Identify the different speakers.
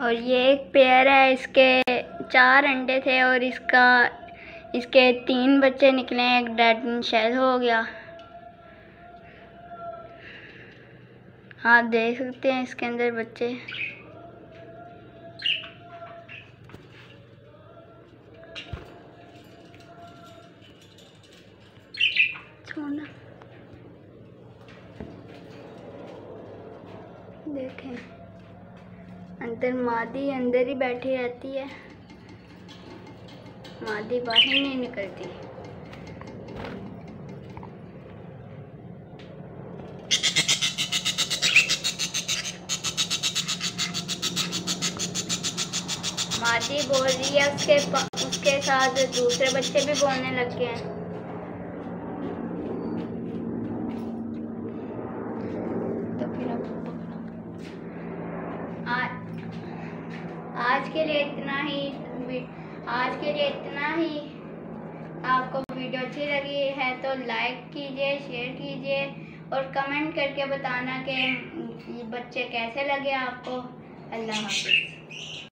Speaker 1: और ये एक पेयर है, इसके 4 अंडे थे और इसके 3 बच्चे निकले, एक डेड शेल हो गया। आप देख सकते हैं इसके अंदर बच्चे। देखें, अंदर मादी अंदर ही बैठी रहती है, मादी बाहर नहीं निकलती। मादी बोल रही है, उसके साथ दूसरे बच्चे भी बोलने लग गए हैं। तो फिर आज के लिए इतना ही। आपको वीडियो अच्छी लगी है तो लाइक कीजिए, शेयर कीजिए और कमेंट करके बताना कि बच्चे कैसे लगे आपको। अल्लाह हाफ़िज़।